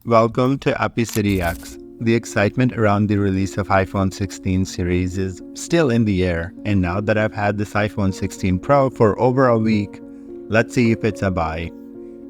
Welcome to City X. The excitement around the release of iPhone 16 series is still in the air, and now that I've had this iPhone 16 Pro for over a week, let's see if it's a buy.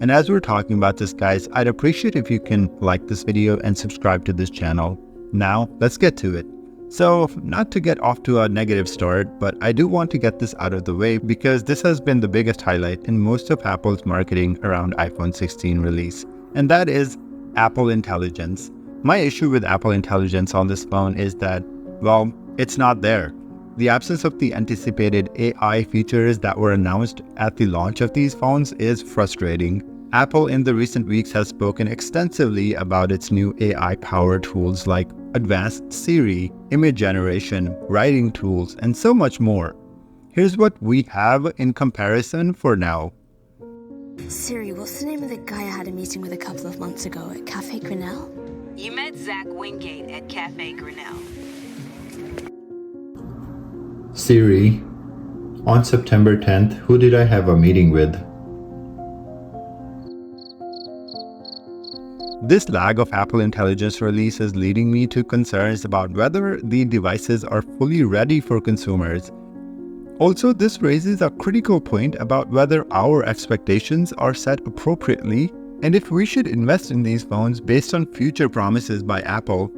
And as we're talking about this, guys, I'd appreciate if you can like this video and subscribe to this channel. Now, let's get to it. So, not to get off to a negative start, but I do want to get this out of the way because this has been the biggest highlight in most of Apple's marketing around iPhone 16 release, and that is Apple Intelligence. My issue with Apple Intelligence on this phone is that, well, it's not there. The absence of the anticipated AI features that were announced at the launch of these phones is frustrating. Apple in the recent weeks has spoken extensively about its new AI-powered tools like advanced Siri, image generation, writing tools, and so much more. Here's what we have in comparison for now. Siri, what's the name of the guy I had a meeting with a couple of months ago at Cafe Grinnell? You met Zach Wingate at Cafe Grinnell. Siri, on September 10th, who did I have a meeting with? This lag of Apple Intelligence release is leading me to concerns about whether the devices are fully ready for consumers. Also, this raises a critical point about whether our expectations are set appropriately and if we should invest in these phones based on future promises by Apple.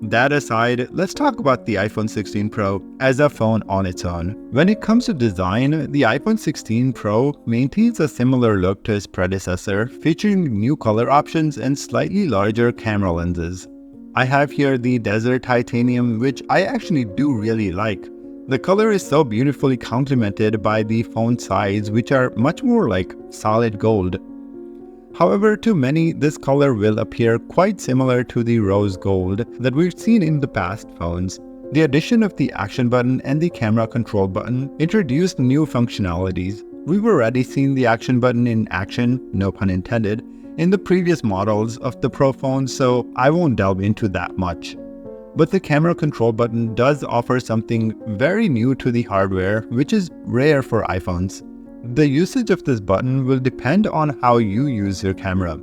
That aside, let's talk about the iPhone 16 Pro as a phone on its own. When it comes to design, the iPhone 16 Pro maintains a similar look to its predecessor, featuring new color options and slightly larger camera lenses. I have here the Desert Titanium, which I actually do really like. The color is so beautifully complemented by the phone sides, which are much more like solid gold. However, to many, this color will appear quite similar to the rose gold that we've seen in the past phones. The addition of the action button and the camera control button introduced new functionalities. We've already seen the action button in action, no pun intended, in the previous models of the Pro phones, so I won't delve into that much. But the camera control button does offer something very new to the hardware, which is rare for iPhones. The usage of this button will depend on how you use your camera.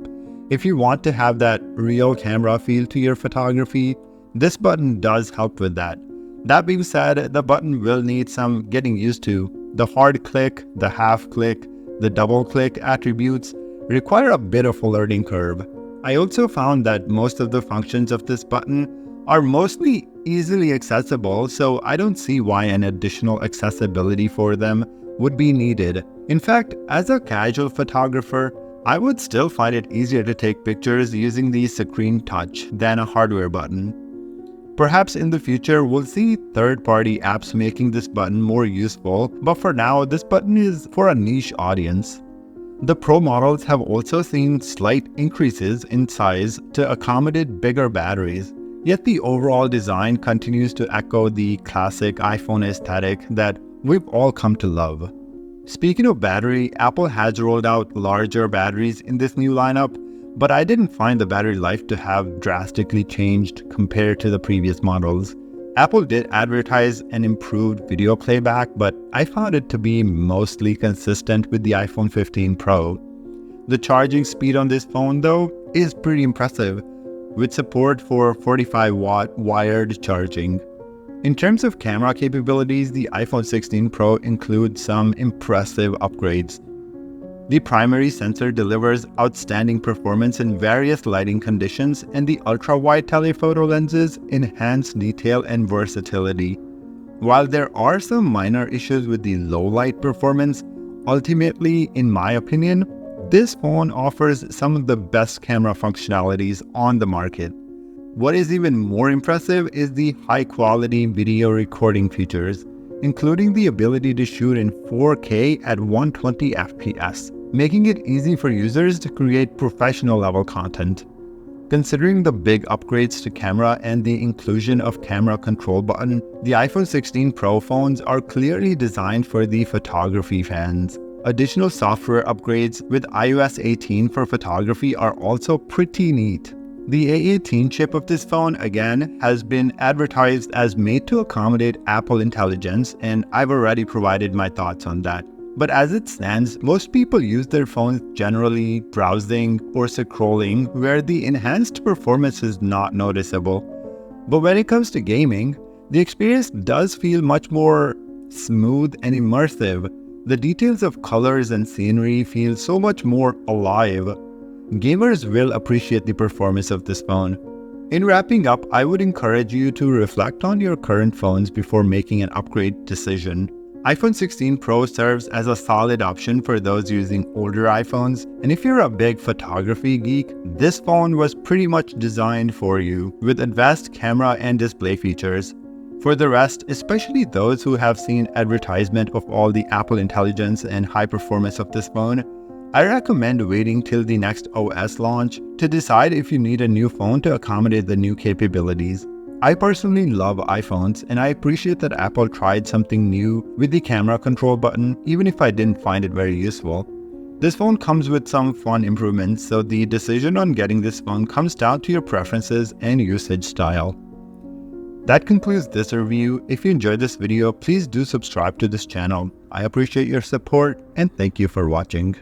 If you want to have that real camera feel to your photography, this button does help with that. That being said, the button will need some getting used to. The hard click, the half click, the double click attributes require a bit of a learning curve. I also found that most of the functions of this button are mostly easily accessible, so I don't see why an additional accessibility for them would be needed. In fact, as a casual photographer, I would still find it easier to take pictures using the screen touch than a hardware button. Perhaps in the future, we'll see third-party apps making this button more useful, but for now, this button is for a niche audience. The Pro models have also seen slight increases in size to accommodate bigger batteries. Yet the overall design continues to echo the classic iPhone aesthetic that we've all come to love. Speaking of battery, Apple has rolled out larger batteries in this new lineup, but I didn't find the battery life to have drastically changed compared to the previous models. Apple did advertise an improved video playback, but I found it to be mostly consistent with the iPhone 15 Pro. The charging speed on this phone, though, is pretty impressive, with support for 45-watt wired charging. In terms of camera capabilities, the iPhone 16 Pro includes some impressive upgrades. The primary sensor delivers outstanding performance in various lighting conditions, and the ultra-wide telephoto lenses enhance detail and versatility. While there are some minor issues with the low-light performance, ultimately, in my opinion, this phone offers some of the best camera functionalities on the market. What is even more impressive is the high-quality video recording features, including the ability to shoot in 4K at 120 FPS, making it easy for users to create professional-level content. Considering the big upgrades to camera and the inclusion of camera control button, the iPhone 16 Pro phones are clearly designed for the photography fans. Additional software upgrades with iOS 18 for photography are also pretty neat. The A18 chip of this phone, again, has been advertised as made to accommodate Apple Intelligence, and I've already provided my thoughts on that. But as it stands, most people use their phones generally browsing or scrolling, where the enhanced performance is not noticeable. But when it comes to gaming, the experience does feel much more smooth and immersive. The details of colors and scenery feel so much more alive. Gamers will appreciate the performance of this phone. In wrapping up, I would encourage you to reflect on your current phones before making an upgrade decision. iPhone 16 Pro serves as a solid option for those using older iPhones, and if you're a big photography geek, this phone was pretty much designed for you, with advanced camera and display features. For the rest, especially those who have seen advertisement of all the Apple intelligence and high performance of this phone, I recommend waiting till the next OS launch to decide if you need a new phone to accommodate the new capabilities. I personally love iPhones, and I appreciate that Apple tried something new with the camera control button, even if I didn't find it very useful. This phone comes with some fun improvements, so the decision on getting this phone comes down to your preferences and usage style. That concludes this review. If you enjoyed this video, please do subscribe to this channel. I appreciate your support, and thank you for watching.